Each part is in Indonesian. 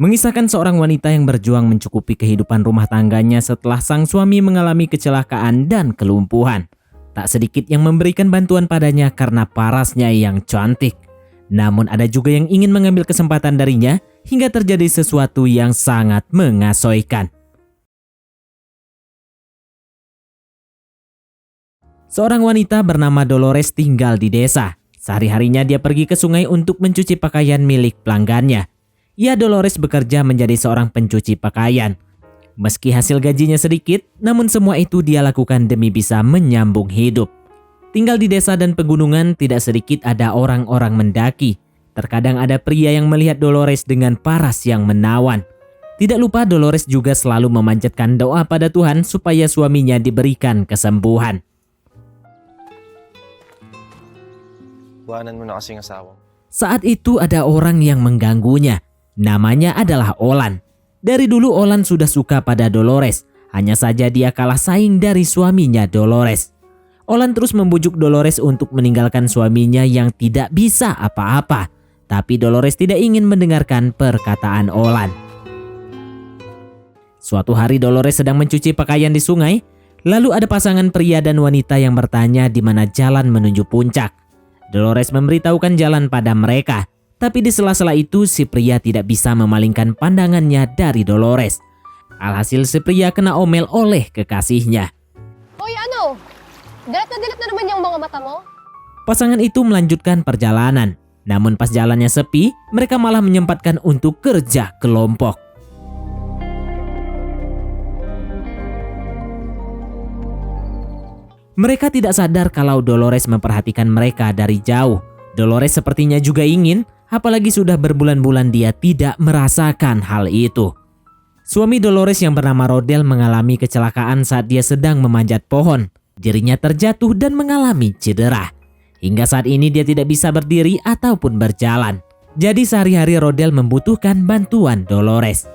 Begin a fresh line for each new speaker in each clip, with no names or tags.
Mengisahkan seorang wanita yang berjuang mencukupi kehidupan rumah tangganya setelah sang suami mengalami kecelakaan dan kelumpuhan. Tak sedikit yang memberikan bantuan padanya karena parasnya yang cantik. Namun ada juga yang ingin mengambil kesempatan darinya hingga terjadi sesuatu yang sangat mengasoikan. Seorang wanita bernama Dolores tinggal di desa. Sehari-harinya dia pergi ke sungai untuk mencuci pakaian milik pelanggannya. Dolores bekerja menjadi seorang pencuci pakaian. Meski hasil gajinya sedikit, namun semua itu dia lakukan demi bisa menyambung hidup. Tinggal di desa dan pegunungan, tidak sedikit ada orang-orang mendaki. Terkadang ada pria yang melihat Dolores dengan paras yang menawan. Tidak lupa Dolores juga selalu memanjatkan doa pada Tuhan supaya suaminya diberikan kesembuhan.
Buwanan mo na kasing asawa.
Saat itu ada orang yang mengganggunya. Namanya adalah Olan. Dari dulu Olan sudah suka pada Dolores. Hanya saja dia kalah saing dari suaminya Dolores. Olan terus membujuk Dolores untuk meninggalkan suaminya yang tidak bisa apa-apa. Tapi Dolores tidak ingin mendengarkan perkataan Olan. Suatu hari Dolores sedang mencuci pakaian di sungai. Lalu ada pasangan pria dan wanita yang bertanya di mana jalan menuju puncak. Dolores memberitahukan jalan pada mereka. Tapi di sela-sela itu si pria tidak bisa memalingkan pandangannya dari Dolores. Alhasil si pria kena omel oleh kekasihnya.
Hoy ano? Galit na naman yung mga mata mo?
Pasangan itu melanjutkan perjalanan. Namun pas jalannya sepi, mereka malah menyempatkan untuk kerja kelompok. Mereka tidak sadar kalau Dolores memperhatikan mereka dari jauh. Dolores sepertinya juga ingin, apalagi sudah berbulan-bulan dia tidak merasakan hal itu. Suami Dolores yang bernama Rodel mengalami kecelakaan saat dia sedang memanjat pohon. Dirinya terjatuh dan mengalami cedera. Hingga saat ini dia tidak bisa berdiri ataupun berjalan. Jadi sehari-hari Rodel membutuhkan bantuan Dolores.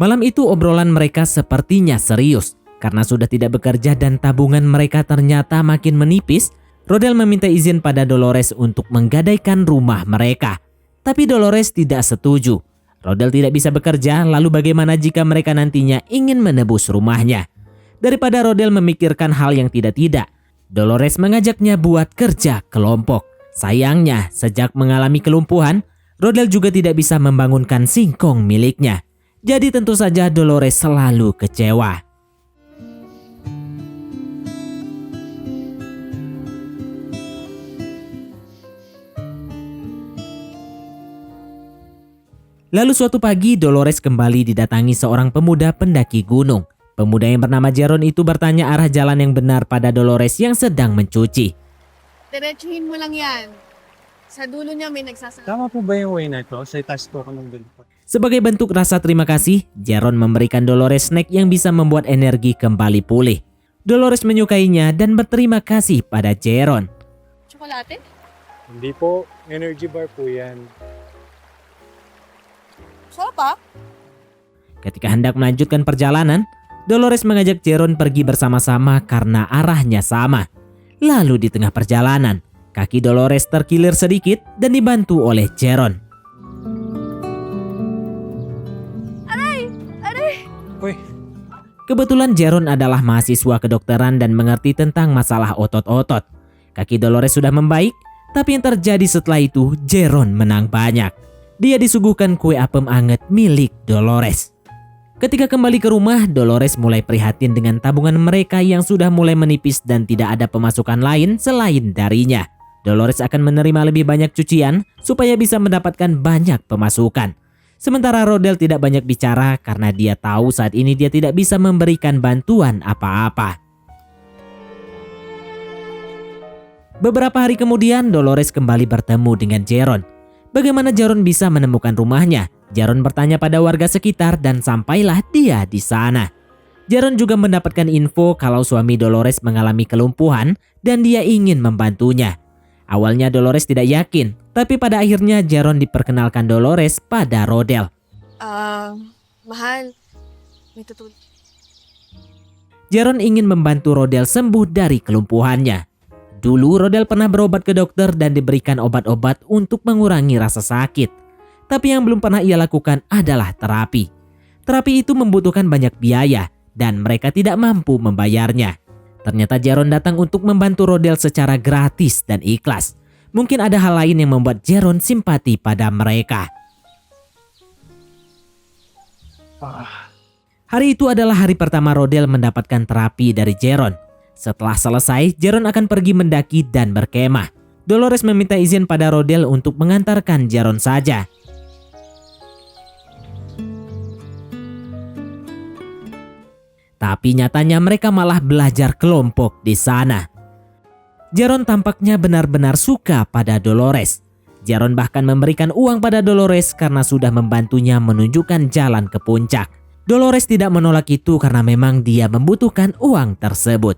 Malam itu obrolan mereka sepertinya serius. Karena sudah tidak bekerja dan tabungan mereka ternyata makin menipis, Rodel meminta izin pada Dolores untuk menggadaikan rumah mereka. Tapi Dolores tidak setuju. Rodel tidak bisa bekerja, lalu bagaimana jika mereka nantinya ingin menebus rumahnya? Daripada Rodel memikirkan hal yang tidak-tidak, Dolores mengajaknya buat kerja kelompok. Sayangnya, sejak mengalami kelumpuhan, Rodel juga tidak bisa membangunkan singkong miliknya. Jadi tentu saja Dolores selalu kecewa. Lalu suatu pagi Dolores kembali didatangi seorang pemuda pendaki gunung. Pemuda yang bernama Jeron itu bertanya arah jalan yang benar pada Dolores yang sedang mencuci.
Diretsuhin mo lang yan. Sa dulo niya may nagsasabi.
Tama po ba yung way na ito? Sa itaas po ako ng ganito.
Sebagai bentuk rasa terima kasih, Jeron memberikan Dolores snack yang bisa membuat energi kembali pulih. Dolores menyukainya dan berterima kasih pada Jeron.
Tsokolate?
Hindi po, energy bar po yan.
Sarap ah.
Ketika hendak melanjutkan perjalanan, Dolores mengajak Jeron pergi bersama-sama karena arahnya sama. Lalu di tengah perjalanan, kaki Dolores terkilir sedikit dan dibantu oleh Jeron.
Aray!
Uy,
Kebetulan Jeron adalah mahasiswa kedokteran dan mengerti tentang masalah otot-otot. Kaki Dolores sudah membaik, tapi yang terjadi setelah itu Jeron menang banyak. Dia disuguhkan kue apem anget milik Dolores. Ketika kembali ke rumah, Dolores mulai prihatin dengan tabungan mereka yang sudah mulai menipis dan tidak ada pemasukan lain selain darinya. Dolores akan menerima lebih banyak cucian supaya bisa mendapatkan banyak pemasukan. Sementara Rodel tidak banyak bicara karena dia tahu saat ini dia tidak bisa memberikan bantuan apa-apa. Beberapa hari kemudian, Dolores kembali bertemu dengan Jeron. Bagaimana Jeron bisa menemukan rumahnya? Jeron bertanya pada warga sekitar dan sampailah dia di sana. Jeron juga mendapatkan info kalau suami Dolores mengalami kelumpuhan dan dia ingin membantunya. Awalnya Dolores tidak yakin, tapi pada akhirnya Jeron diperkenalkan Dolores pada Rodel.
Mahal. May tutulong.
Jeron ingin membantu Rodel sembuh dari kelumpuhannya. Dulu Rodel pernah berobat ke dokter dan diberikan obat-obat untuk mengurangi rasa sakit. Tapi yang belum pernah ia lakukan adalah terapi. Terapi itu membutuhkan banyak biaya dan mereka tidak mampu membayarnya. Ternyata Jeron datang untuk membantu Rodel secara gratis dan ikhlas. Mungkin ada hal lain yang membuat Jeron simpati pada mereka. Hari itu adalah hari pertama Rodel mendapatkan terapi dari Jeron. Setelah selesai, Jeron akan pergi mendaki dan berkemah. Dolores meminta izin pada Rodel untuk mengantarkan Jeron saja. Tapi nyatanya mereka malah belajar kelompok di sana. Jeron tampaknya benar-benar suka pada Dolores. Jeron bahkan memberikan uang pada Dolores karena sudah membantunya menunjukkan jalan ke puncak. Dolores tidak menolak itu karena memang dia membutuhkan uang tersebut.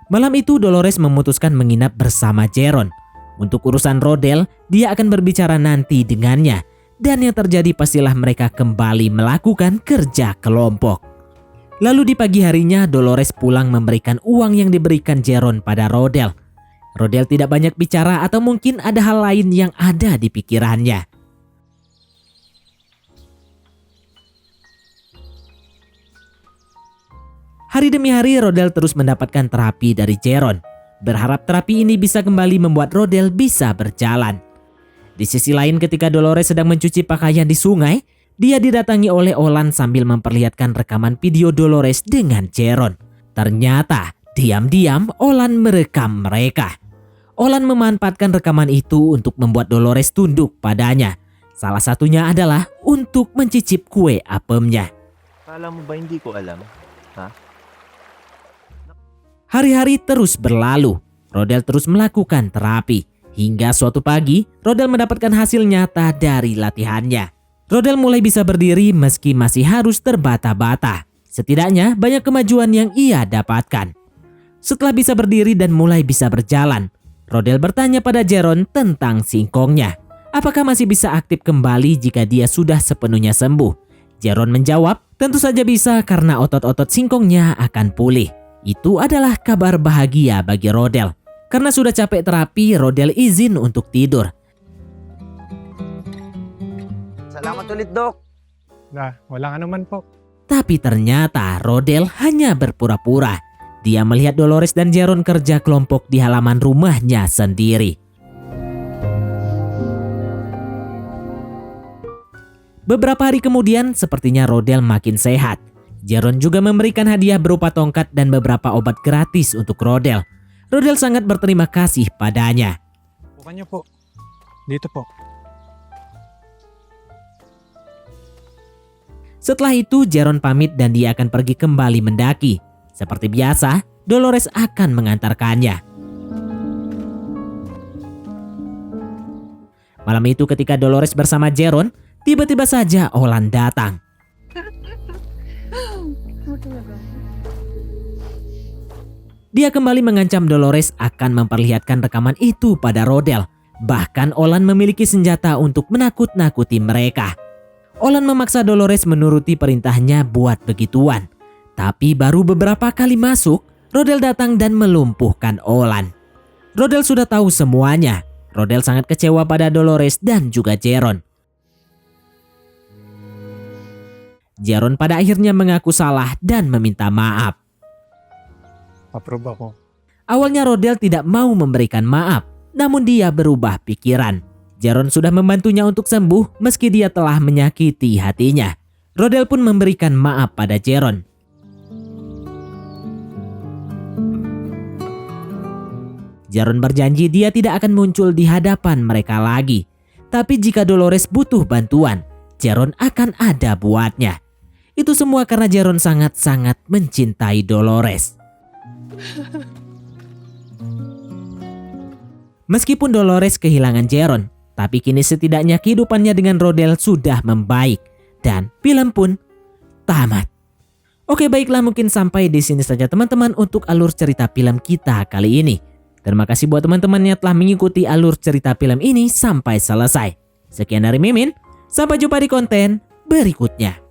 Malam itu Dolores memutuskan menginap bersama Jeron. Untuk urusan Rodel, dia akan berbicara nanti dengannya. Dan yang terjadi pastilah mereka kembali melakukan kerja kelompok. Lalu di pagi harinya Dolores pulang memberikan uang yang diberikan Jeron pada Rodel. Rodel tidak banyak bicara atau mungkin ada hal lain yang ada di pikirannya. Hari demi hari Rodel terus mendapatkan terapi dari Jeron. Berharap terapi ini bisa kembali membuat Rodel bisa berjalan. Di sisi lain ketika Dolores sedang mencuci pakaian di sungai, dia didatangi oleh Olan sambil memperlihatkan rekaman video Dolores dengan Jeron. Ternyata diam-diam Olan merekam mereka. Olan memanfaatkan rekaman itu untuk membuat Dolores tunduk padanya. Salah satunya adalah untuk mencicip kue apemnya.
Kala mo ba hindi ko alam? Ha?
Hari-hari terus berlalu. Rodel terus melakukan terapi. Hingga suatu pagi, Rodel mendapatkan hasil nyata dari latihannya. Rodel mulai bisa berdiri meski masih harus terbata-bata. Setidaknya banyak kemajuan yang ia dapatkan. Setelah bisa berdiri dan mulai bisa berjalan, Rodel bertanya pada Jeron tentang singkongnya. Apakah masih bisa aktif kembali jika dia sudah sepenuhnya sembuh? Jeron menjawab, tentu saja bisa karena otot-otot singkongnya akan pulih. Itu adalah kabar bahagia bagi Rodel. Karena sudah capek terapi, Rodel izin untuk tidur.
Salamat ulit, Dok.
Walang anuman po.
Tapi ternyata Rodel hanya berpura-pura. Dia melihat Dolores dan Jeron kerja kelompok di halaman rumahnya sendiri. Beberapa hari kemudian, sepertinya Rodel makin sehat. Jeron juga memberikan hadiah berupa tongkat dan beberapa obat gratis untuk Rodel. Rodel sangat berterima kasih padanya.
Bukannya po. Dito po.
Setelah itu Jeron pamit dan dia akan pergi kembali mendaki. Seperti biasa, Dolores akan mengantarkannya. Malam itu ketika Dolores bersama Jeron, tiba-tiba saja Olan datang. Dia kembali mengancam Dolores akan memperlihatkan rekaman itu pada Rodel. Bahkan Olan memiliki senjata untuk menakut-nakuti mereka. Olan memaksa Dolores menuruti perintahnya buat begituan. Tapi baru beberapa kali masuk, Rodel datang dan melumpuhkan Olan. Rodel sudah tahu semuanya. Rodel sangat kecewa pada Dolores dan juga Jeron. Jeron pada akhirnya mengaku salah dan meminta maaf.
Approve ako.
Awalnya Rodel tidak mau memberikan maaf, namun dia berubah pikiran. Jeron sudah membantunya untuk sembuh meski dia telah menyakiti hatinya. Rodel pun memberikan maaf pada Jeron. Jeron berjanji dia tidak akan muncul di hadapan mereka lagi. Tapi jika Dolores butuh bantuan, Jeron akan ada buatnya. Itu semua karena Jeron sangat-sangat mencintai Dolores. Meskipun Dolores kehilangan Jeron, tapi kini setidaknya kehidupannya dengan Rodel sudah membaik dan film pun tamat. Oke, baiklah, mungkin sampai di sini saja teman-teman untuk alur cerita film kita kali ini. Terima kasih buat teman-teman yang telah mengikuti alur cerita film ini sampai selesai. Sekian dari Mimin, sampai jumpa di konten berikutnya.